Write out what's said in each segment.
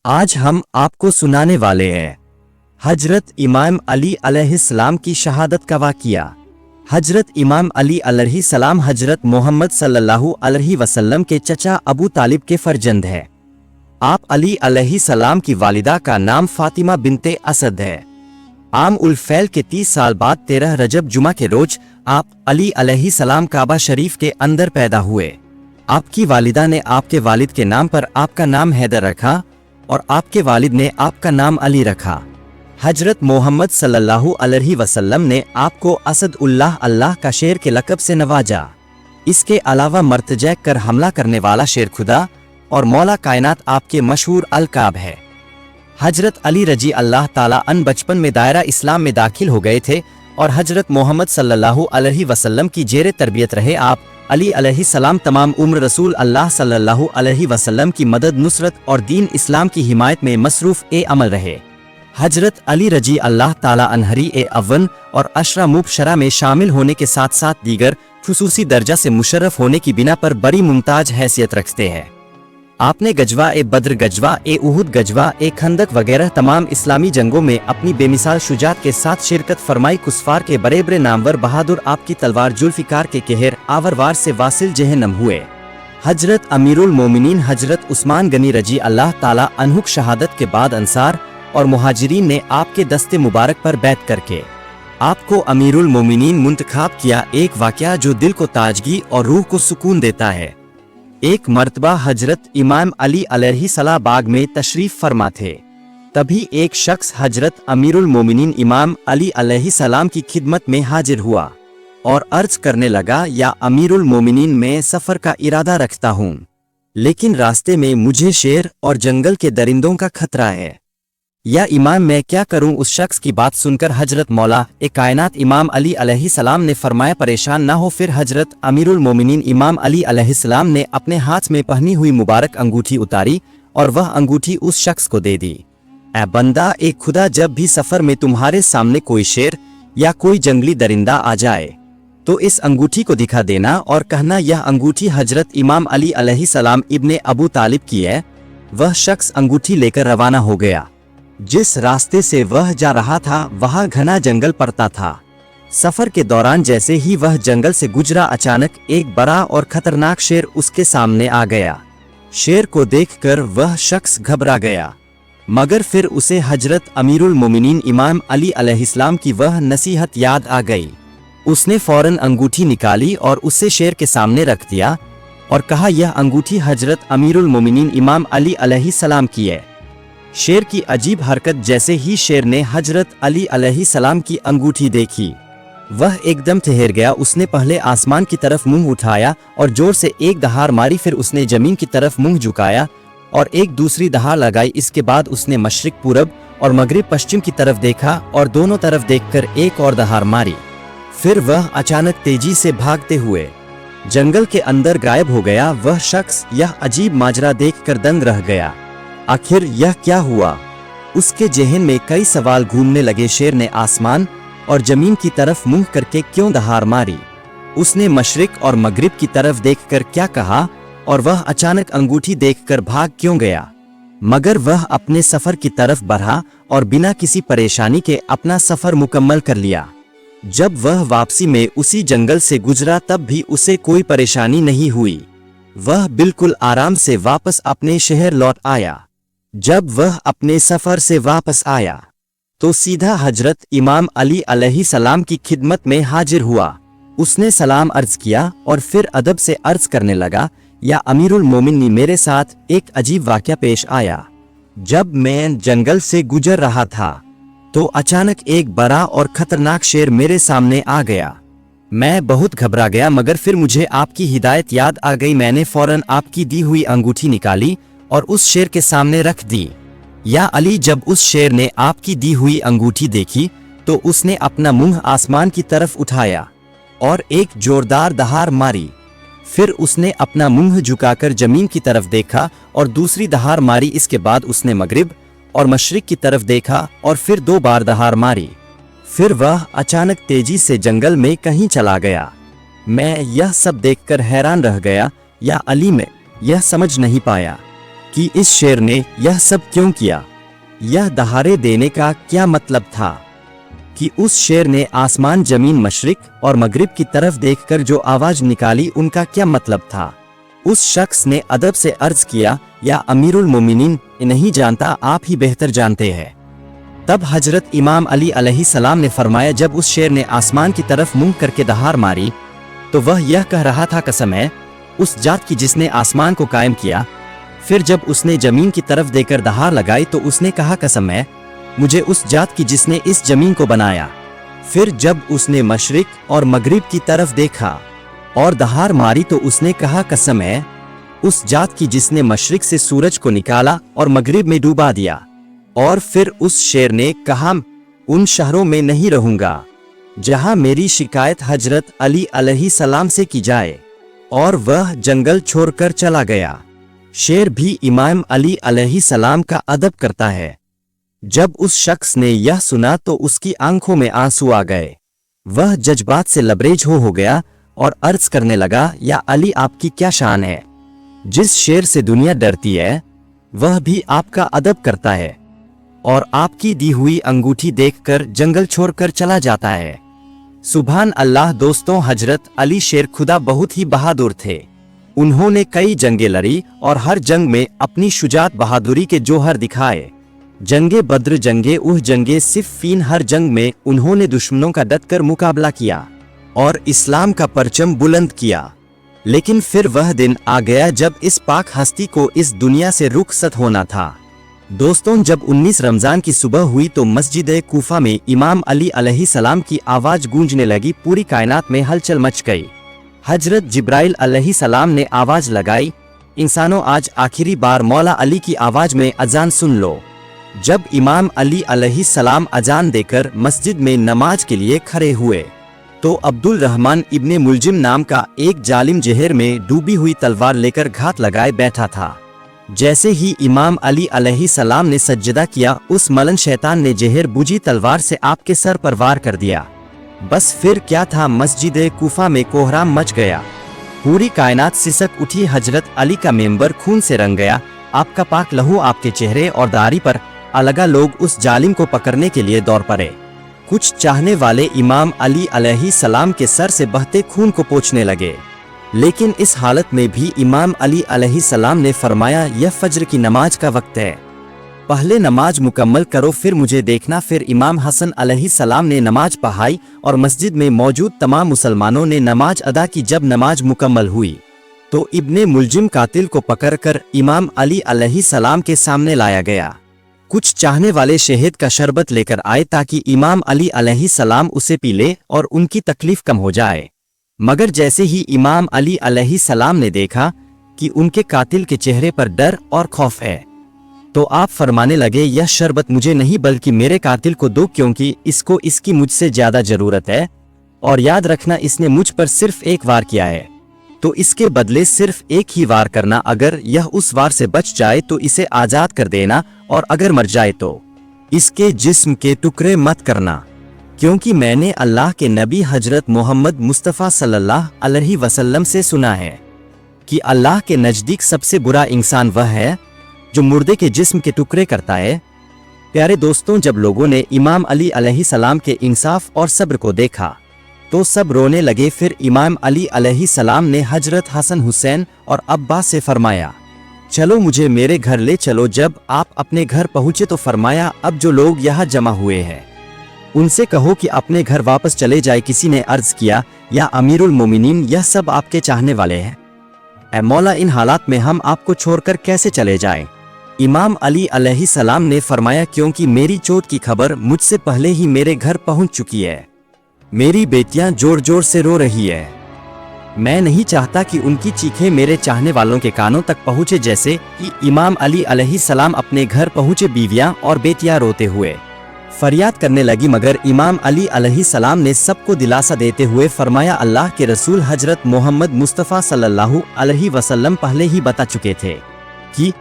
आज हम आपको सुनाने वाले हैं हजरत इमाम अली अलैहिस्सलाम की शहादत का वाक़िया। हजरत इमाम अली अलैहिस्सलाम हजरत मोहम्मद सल्लल्लाहु अलैहि वसल्लम के चचा अबू तालिब के फर्जंद हैं। आप अली अलैहिस्सलाम की वालिदा का नाम फातिमा बिनते असद है। आम उल फैल के 30 साल बाद 13 रजब जुमा के रोज आप अली अलैहिस्सलाम काबा शरीफ के अंदर पैदा हुए। आपकी वालिदा ने आपके वालिद के नाम पर आपका नाम हैदर रखा और आपके वालिद ने आपका नाम अली रखा। हजरत मोहम्मद सल्लल्लाहु अलैहि वसल्लम ने आपको असद उल्लाह अल्लाह का शेर के लक़ब से नवाजा। इसके अलावा मर्तजै कर हमला करने वाला शेर खुदा और मौला कायनात आपके मशहूर अलकाब है। हजरत अली रजी अल्लाह ताला अन बचपन में दायरा इस्लाम में दाखिल हो गए थे और हजरत मोहम्मद सल्लल्लाहु अलैहि वसल्लम की जेरे तरबियत रहे। आप अली अलैहिस्सलाम तमाम उम्र रसूल अल्लाह सल्लल्लाहु अलैहि वसल्लम की मदद नुसरत और दीन इस्लाम की हिमायत में मसरूफ़ अमल रहे। हजरत अली रजी अल्लाह ताला अनहरी अव्वन और अशरा मुबशरा में शामिल होने के साथ साथ दीगर खुसूसी दर्जा से मुशर्रफ होने की बिना पर बड़ी मुमताज हैसियत रखते हैं। आपने गजवा बद्र, गजवा उहुद, गजवा खंदक वगैरह तमाम इस्लामी जंगों में अपनी बेमिसाल शुजात के साथ शिरकत फरमाई। कुस्फार के बड़े बड़े नामवर बहादुर आपकी तलवार जुल्फिकार के कहर आवरवार से वासिल जहन्नम हुए। हजरत अमीरुल मोमिनीन हजरत उस्मान गनी रजी अल्लाह ताला अन्हुक शहादत के बाद अंसार और मुहाजिरीन ने आपके दस्ते मुबारक पर बैत करके आपको अमीरुल मोमिनीन मुंतखाब किया। एक वाक़या जो दिल को ताजगी और रूह को सुकून देता है। एक मर्तबा हजरत इमाम अली अलैहिस्सलाम बाग में तशरीफ फरमा थे। तभी एक शख्स हजरत अमीरुल मोमिनीन इमाम अली अलैहिस्सलाम की खिदमत में हाजिर हुआ और अर्ज करने लगा, या अमीरुल मोमिनीन, मैं सफर का इरादा रखता हूँ, लेकिन रास्ते में मुझे शेर और जंगल के दरिंदों का खतरा है। या इमाम, मैं क्या करूं? उस शख्स की बात सुनकर हजरत मौला कायनात इमाम अली अलैहिस्सलाम ने फरमाया, परेशान ना हो। फिर हजरत अमीरुल मोमिनीन इमाम अली अलैहिस्सलाम ने अपने हाथ में पहनी हुई मुबारक अंगूठी उतारी और वह अंगूठी उस शख्स को दे दी। ऐ बंदा, एक खुदा जब भी सफर में तुम्हारे सामने कोई शेर या कोई जंगली दरिंदा आ जाए तो इस अंगूठी को दिखा देना और कहना, यह अंगूठी हजरत इमाम अली अलैहिस्सलाम इब्ने अबू तालिब की है। वह शख्स अंगूठी लेकर रवाना हो गया। जिस रास्ते से वह जा रहा था वहां घना जंगल पड़ता था। सफर के दौरान जैसे ही वह जंगल से गुजरा, अचानक एक बड़ा और खतरनाक शेर उसके सामने आ गया। शेर को देखकर वह शख्स घबरा गया, मगर फिर उसे हजरत अमीरुल मोमिनीन इमाम अली अलैहिस्सलाम की वह नसीहत याद आ गई। उसने फौरन अंगूठी निकाली और उसे शेर के सामने रख दिया और कहा, यह अंगूठी हजरत अमीरुल मोमिनीन इमाम अली अलैहिस्सलाम की है। शेर की अजीब हरकत जैसे ही शेर ने हजरत अली अलैहिस्सलाम की अंगूठी देखी, वह एकदम ठहर गया। उसने पहले आसमान की तरफ मुंह उठाया और जोर से एक दहाड़ मारी। फिर उसने जमीन की तरफ मुंह झुकाया और एक दूसरी दहाड़ लगाई। इसके बाद उसने मशरिक पूरब और मगरिब पश्चिम की तरफ देखा और दोनों तरफ देखकर एक और दहाड़ मारी। फिर वह अचानक तेजी से भागते हुए जंगल के अंदर गायब हो गया। वह शख्स यह अजीब माजरा देखकर दंग रह गया। आखिर यह क्या हुआ? उसके जहन में कई सवाल घूमने लगे। शेर ने आसमान और जमीन की तरफ मुंह करके क्यों दहाड़ मारी? उसने मशरिक और मगरिब की तरफ देखकर क्या कहा? और वह अचानक अंगूठी देखकर भाग क्यों गया? मगर वह अपने सफर की तरफ बढ़ा और बिना किसी परेशानी के अपना सफर मुकम्मल कर लिया। जब वह वापसी में उसी जंगल से गुजरा तब भी उसे कोई परेशानी नहीं हुई। वह बिल्कुल आराम से वापस अपने शहर लौट आया। जब वह अपने सफर से वापस आया तो सीधा हजरत इमाम अली अलैहिस्सलाम की खिदमत में हाजिर हुआ। उसने सलाम अर्ज किया और फिर अदब से अर्ज करने लगा, या अमीरुल मोमिनीन, मेरे साथ एक अजीब वाक़या पेश आया। जब मैं जंगल से गुजर रहा था तो अचानक एक बड़ा और खतरनाक शेर मेरे सामने आ गया। मैं बहुत घबरा गया, मगर फिर मुझे आपकी हिदायत याद आ गई। मैंने फौरन आपकी दी हुई अंगूठी निकाली और उस शेर के सामने रख दी। या अली, जब उस शेर ने आपकी दी हुई अंगूठी देखी तो उसने अपना मुंह आसमान की तरफ उठाया और एक जोरदार दहाड़ मारी। फिर उसने अपना मुंह झुकाकर जमीन की तरफ देखा और दूसरी दहाड़ मारी। इसके बाद उसने मगरिब और मशरिक की तरफ देखा और फिर 2 बार दहाड़ मारी। फिर वह अचानक तेजी से जंगल में कहीं चला गया। मैं यह सब देखकर हैरान रह गया। या अली, में यह समझ नहीं पाया कि इस शेर ने यह सब क्यों किया, यह दहाड़े देने का क्या मतलब था, कि उस शेर ने आसमान जमीन मशरिक और मगरिब की तरफ देखकर जो आवाज निकाली उनका क्या मतलब था। उस शख्स ने अदब से अर्ज किया, या अमीरुल मोमिनीन, नहीं जानता, आप ही बेहतर जानते हैं। तब हजरत इमाम अली अलैहिस्सलाम ने फरमाया, जब उस शेर ने आसमान की तरफ मुंह करके दहाड़ मारी तो वह यह कह रहा था, कसम है उस जात की जिसने आसमान को कायम किया। फिर जब उसने जमीन की तरफ देकर दहाड़ लगाई तो उसने कहा, कसम है मुझे उस जात की जिसने इस जमीन को बनाया। फिर जब उसने मशरिक और मगरिब की तरफ देखा और दहाड़ मारी तो उसने कहा, कसम है उस जात की जिसने मशरिक से सूरज को निकाला और मगरिब में डूबा दिया। और फिर उस शेर ने कहा, उन शहरों में नहीं रहूंगा जहां मेरी शिकायत हजरत अली अलैहिस्सलाम से की जाए, और वह जंगल छोड़कर चला गया। शेर भी इमाम अली अलैहिस्सलाम का अदब करता है। जब उस शख्स ने यह सुना तो उसकी आंखों में आंसू आ गए। वह जज्बात से लबरेज हो गया और अर्ज करने लगा, या अली आपकी क्या शान है, जिस शेर से दुनिया डरती है वह भी आपका अदब करता है और आपकी दी हुई अंगूठी देखकर जंगल छोड़कर चला जाता है। सुभान अल्लाह। दोस्तों, हजरत अली शेर खुदा बहुत ही बहादुर थे। उन्होंने कई जंगें लड़ी और हर जंग में अपनी शुजात बहादुरी के जौहर दिखाए। जंगे बद्र, जंगे उह, जंगे सिफ़ीन, हर जंग में उन्होंने दुश्मनों का डटकर मुकाबला किया और इस्लाम का परचम बुलंद किया। लेकिन फिर वह दिन आ गया जब इस पाक हस्ती को इस दुनिया से रुखसत होना था। दोस्तों, जब 19 रमजान की सुबह हुई तो मस्जिद कूफा में इमाम अली अलैहिस्सलाम की आवाज गूंजने लगी। पूरी कायनात में हलचल मच गई। हजरत जिब्राइल अलैहिस्सलाम ने आवाज लगाई, इंसानों आज आखिरी बार मौला अली की आवाज में अजान सुन लो। जब इमाम अली अलैहिस्सलाम अजान देकर मस्जिद में नमाज के लिए खड़े हुए तो अब्दुल रहमान इब्ने मुलजिम नाम का एक जालिम जहर में डूबी हुई तलवार लेकर घात लगाए बैठा था। जैसे ही इमाम अली अलैहिस्सलाम ने सज्जदा किया, उस मलन शैतान ने जहर बुझी तलवार से आपके सर पर वार कर दिया। बस फिर क्या था, मस्जिद कूफा में कोहराम मच गया। पूरी कायनात सिसक उठी। हजरत अली का मेंबर खून से रंग गया। आपका पाक लहू आपके चेहरे और दाढ़ी पर अलगा। लोग उस जालिम को पकड़ने के लिए दौड़ पड़े। कुछ चाहने वाले इमाम अली अलैहिस्सलाम के सर से बहते खून को पोंछने लगे, लेकिन इस हालत में भी इमाम अली अलैहिस्सलाम ने फरमाया, यह फज्र की नमाज का वक्त है, पहले नमाज मुकम्मल करो फिर मुझे देखना। फिर इमाम हसन अलैहिस्सलाम ने नमाज पढ़ाई और मस्जिद में मौजूद तमाम मुसलमानों ने नमाज अदा की। जब नमाज मुकम्मल हुई तो इब्ने मुलजिम कातिल को पकड़कर इमाम अली अलैहिस्सलाम के सामने लाया गया। कुछ चाहने वाले शहद का शरबत लेकर आए ताकि इमाम अली अलैहिस्सलाम उसे पी ले और उनकी तकलीफ कम हो जाए। मगर जैसे ही इमाम अली अलैहिस्सलाम ने देखा कि उनके कातिल के चेहरे पर डर और खौफ है तो आप फरमाने लगे, यह शरबत मुझे नहीं बल्कि मेरे कातिल को दो, क्योंकि इसको इसकी मुझसे ज्यादा जरूरत है, और याद रखना इसने मुझ पर सिर्फ एक वार किया है तो इसके बदले सिर्फ एक ही वार करना। अगर यह उस वार से बच जाए तो इसे आजाद कर देना, और अगर मर जाए तो इसके जिस्म के टुकड़े मत करना, क्योंकि मैंने अल्लाह के नबी हजरत मोहम्मद मुस्तफ़ा सल्लल्लाहु अलैहि वसल्लम से सुना है कि अल्लाह के नज़दीक सबसे बुरा इंसान वह है जो मुर्दे के जिस्म के टुकड़े करता है। प्यारे दोस्तों, जब लोगों ने इमाम अली अलैहिस्सलाम के इंसाफ और सब्र को देखा तो सब रोने लगे। फिर इमाम अली अलैहिस्सलाम ने हजरत हसन हुसैन और अब्बास से फरमाया, चलो मुझे मेरे घर ले चलो। जब आप अपने घर पहुंचे तो फरमाया, अब जो लोग यहाँ जमा हुए हैं उनसे कहो कि अपने घर वापस चले जाए। किसी ने अर्ज किया, या अमीरुल मोमिनीन, यह सब आपके चाहने वाले हैं, ऐ मौला इन हालात में हम आपको छोड़कर कैसे चले जाएं? इमाम अली अलैहिस्सलाम ने फरमाया, क्योंकि मेरी चोट की खबर मुझसे पहले ही मेरे घर पहुंच चुकी है। मेरी बेटियां जोर जोर से रो रही है। मैं नहीं चाहता कि उनकी चीखें मेरे चाहने वालों के कानों तक पहुंचे। जैसे कि इमाम अली अलैहिस्सलाम अपने घर पहुंचे, बीवियां और बेटियां रोते हुए फरियाद करने लगी, मगर इमाम अली अलैहिस्सलाम ने सबको दिलासा देते हुए फरमाया, अल्लाह के रसूल हजरत मोहम्मद मुस्तफ़ा सल्लल्लाहु अलैहि वसल्लम पहले ही बता चुके थे कि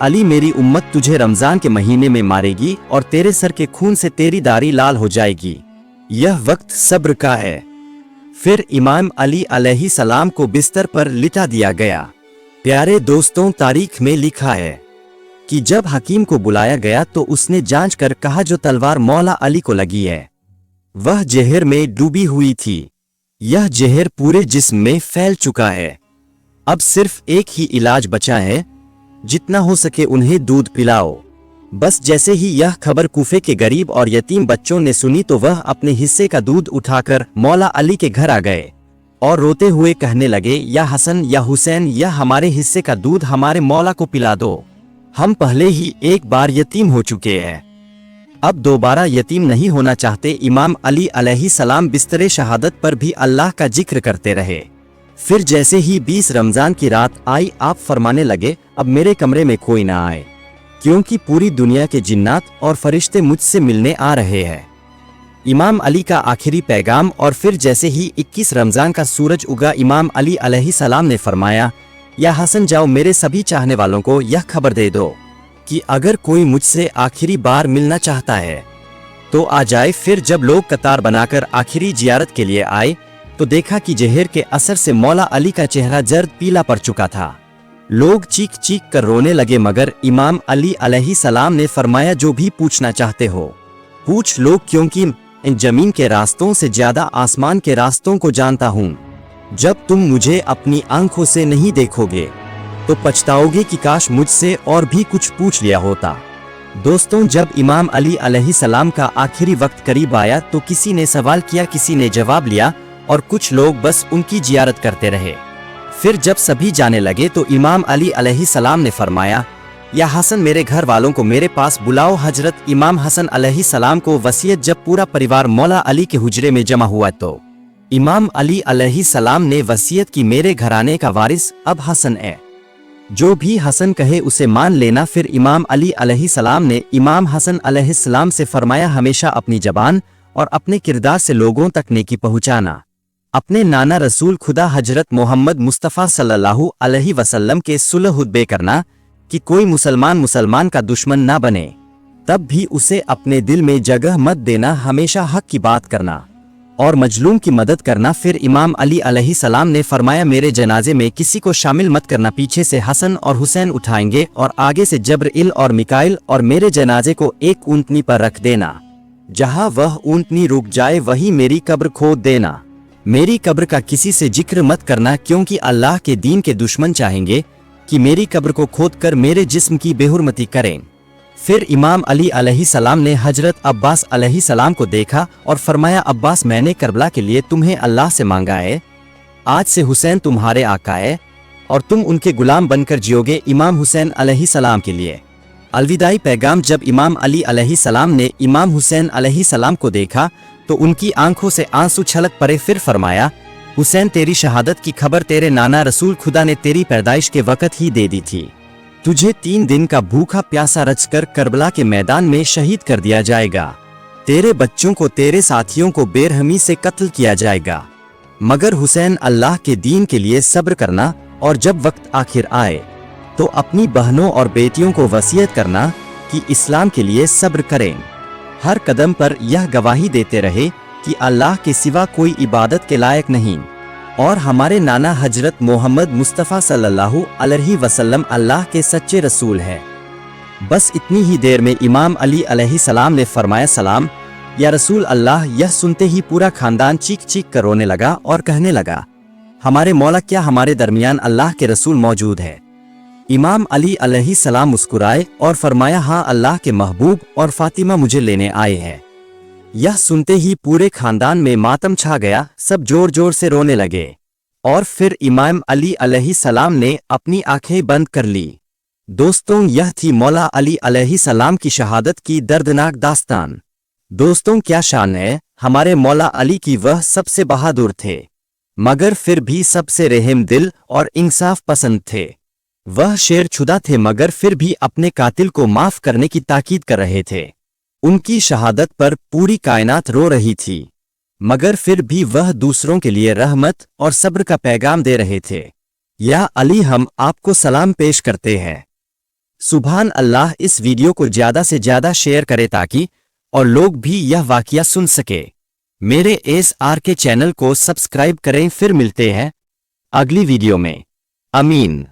अली मेरी उम्मत तुझे रमजान के महीने में मारेगी और तेरे सर के खून से तेरी दाढ़ी लाल हो जाएगी। यह वक्त सब्र का है। फिर इमाम अली अलैहिस्सलाम को बिस्तर पर लिटा दिया गया। प्यारे दोस्तों, तारीख में लिखा है कि जब हकीम को बुलाया गया तो उसने जांच कर कहा जो तलवार मौला अली को लगी है वह जहर में डूबी हुई थी। यह जहर पूरे जिस्म में फैल चुका है। अब सिर्फ एक ही इलाज बचा है, जितना हो सके उन्हें दूध पिलाओ। बस जैसे ही यह खबर कूफे के गरीब और यतीम बच्चों ने सुनी तो वह अपने हिस्से का दूध उठाकर मौला अली के घर आ गए और रोते हुए कहने लगे, या हसन या हुसैन, यह हमारे हिस्से का दूध हमारे मौला को पिला दो। हम पहले ही एक बार यतीम हो चुके हैं, अब दोबारा यतीम नहीं होना चाहते। इमाम अली अलैहिस्सलाम बिस्तरे शहादत पर भी अल्लाह का जिक्र करते रहे। फिर जैसे ही 20 रमजान की रात आई, आप फरमाने लगे, अब मेरे कमरे में कोई ना आए, क्योंकि पूरी दुनिया के जिन्नात और फरिश्ते मुझसे मिलने आ रहे हैं। इमाम अली का आखिरी पैगाम। और फिर जैसे ही 21 रमजान का सूरज उगा, इमाम अली अलैहिस्सलाम ने फरमाया, या हसन जाओ, मेरे सभी चाहने वालों को यह खबर दे दो कि अगर कोई मुझसे आखिरी बार मिलना चाहता है तो आ जाए। फिर जब लोग कतार बनाकर आखिरी जियारत के लिए आए तो देखा कि जहर के असर से मौला अली का चेहरा जर्द पीला पड़ चुका था। लोग चीख चीख कर रोने लगे, मगर इमाम अली अलैहिस्सलाम ने फरमाया, जो भी पूछना चाहते हो पूछ लो, क्योंकि इन जमीन के रास्तों से ज्यादा आसमान के रास्तों को जानता हूँ। जब तुम मुझे अपनी आंखों से नहीं देखोगे तो पछताओगे कि काश मुझसे और भी कुछ पूछ लिया होता। दोस्तों, जब इमाम अली अलैहिस्सलाम का आखिरी वक्त करीब आया तो किसी ने सवाल किया, किसी ने जवाब लिया और कुछ लोग बस उनकी जियारत करते रहे। फिर जब सभी जाने लगे तो इमाम अली अलैहिस्सलाम ने फरमाया, या हसन, मेरे घर वालों को मेरे पास बुलाओ। हजरत इमाम हसन अलैहिस्सलाम को वसीयत जब पूरा परिवार मौला अली के हुजरे में जमा हुआ तो इमाम अली अलैहिस्सलाम ने वसीयत की, मेरे घराने का वारिस अब हसन है, जो भी हसन कहे उसे मान लेना। फिर इमाम अली अलैहिस्सलाम ने इमाम हसन अलैहिस्सलाम से फरमाया, हमेशा अपनी जबान और अपने किरदार से लोगों तक नेकी पहुंचाना। अपने नाना रसूल खुदा हजरत मोहम्मद मुस्तफ़ा सल्लल्लाहु अलैहि वसल्लम के सुलह हुतबे करना कि कोई मुसलमान का दुश्मन ना बने, तब भी उसे अपने दिल में जगह मत देना, हमेशा हक की बात करना और मजलूम की मदद करना। फिर इमाम अली अलैहिस्सलाम ने फरमाया, मेरे जनाजे में किसी को शामिल मत करना, पीछे से हसन और हुसैन उठाएंगे और आगे से जब्राइल और मिकाइल, और मेरे जनाजे को एक ऊंटनी पर रख देना, जहां वह ऊंटनी रुक जाए वहीं मेरी कब्र खोद देना। मेरी कब्र का किसी से जिक्र मत करना, क्योंकि अल्लाह के दीन के दुश्मन चाहेंगे कि मेरी कब्र को खोद कर मेरे जिस्म की बेहुरमती करें। फिर इमाम अली अलैहिस्सलाम ने हजरत अब्बास अलैहिस्सलाम को देखा और फरमाया, अब्बास, मैंने करबला के लिए तुम्हें अल्लाह से मांगा है, आज से हुसैन तुम्हारे आका है और तुम उनके गुलाम बनकर जियोगे। इमाम हुसैन अलैहिस्सलाम के लिए अलविदाई पैगाम। जब इमाम अली अलैहिस्सलाम ने इमाम हुसैन अलैहिस्सलाम को देखा तो उनकी आंखों से आंसू छलक पड़े। फिर फरमाया, हुसैन, तेरी शहादत की खबर तेरे नाना रसूल खुदा ने तेरी पैदाइश के वक्त ही दे दी थी। तुझे 3 दिन का भूखा प्यासा रचकर करबला के मैदान में शहीद कर दिया जाएगा। तेरे बच्चों को, तेरे साथियों को बेरहमी से कत्ल किया जाएगा, मगर हुसैन, अल्लाह के दीन के लिए सब्र करना और जब वक्त आखिर आए तो अपनी बहनों और बेटियों को वसीयत करना कि इस्लाम के लिए सब्र करें। हर कदम पर यह गवाही देते रहे कि अल्लाह के सिवा कोई इबादत के लायक नहीं और हमारे नाना हजरत मोहम्मद मुस्तफ़ा सल्लल्लाहु अलैहि वसल्लम अल्लाह के सच्चे रसूल हैं। बस इतनी ही देर में इमाम अली अलैहिस्सलाम ने फरमाया, सलाम या रसूल अल्लाह। यह सुनते ही पूरा खानदान चीख चीख कर रोने लगा और कहने लगा, हमारे मौला, क्या हमारे दरमियान अल्लाह के रसूल मौजूद है? इमाम अली अलैहिस्सलाम मुस्कुराए और फरमाया, हाँ, अल्लाह के महबूब और फातिमा मुझे लेने आए हैं। यह सुनते ही पूरे खानदान में मातम छा गया, सब जोर जोर से रोने लगे और फिर इमाम अली अलैहिस्सलाम ने अपनी आंखें बंद कर ली। दोस्तों, यह थी मौला अली अलैहिस्सलाम की शहादत की दर्दनाक दास्तान। दोस्तों, क्या शान है हमारे मौला अली की। वह सबसे बहादुर थे, मगर फिर भी सबसे रहम दिल और इंसाफ पसंद थे। वह शेर छुदा थे, मगर फिर भी अपने कातिल को माफ करने की ताकीद कर रहे थे। उनकी शहादत पर पूरी कायनात रो रही थी, मगर फिर भी वह दूसरों के लिए रहमत और सब्र का पैगाम दे रहे थे। या अली, हम आपको सलाम पेश करते हैं। सुभान अल्लाह। इस वीडियो को ज्यादा से ज्यादा शेयर करें ताकि और लोग भी यह वाकया सुन सके। मेरे SRK चैनल को सब्सक्राइब करें। फिर मिलते हैं अगली वीडियो में। आमीन।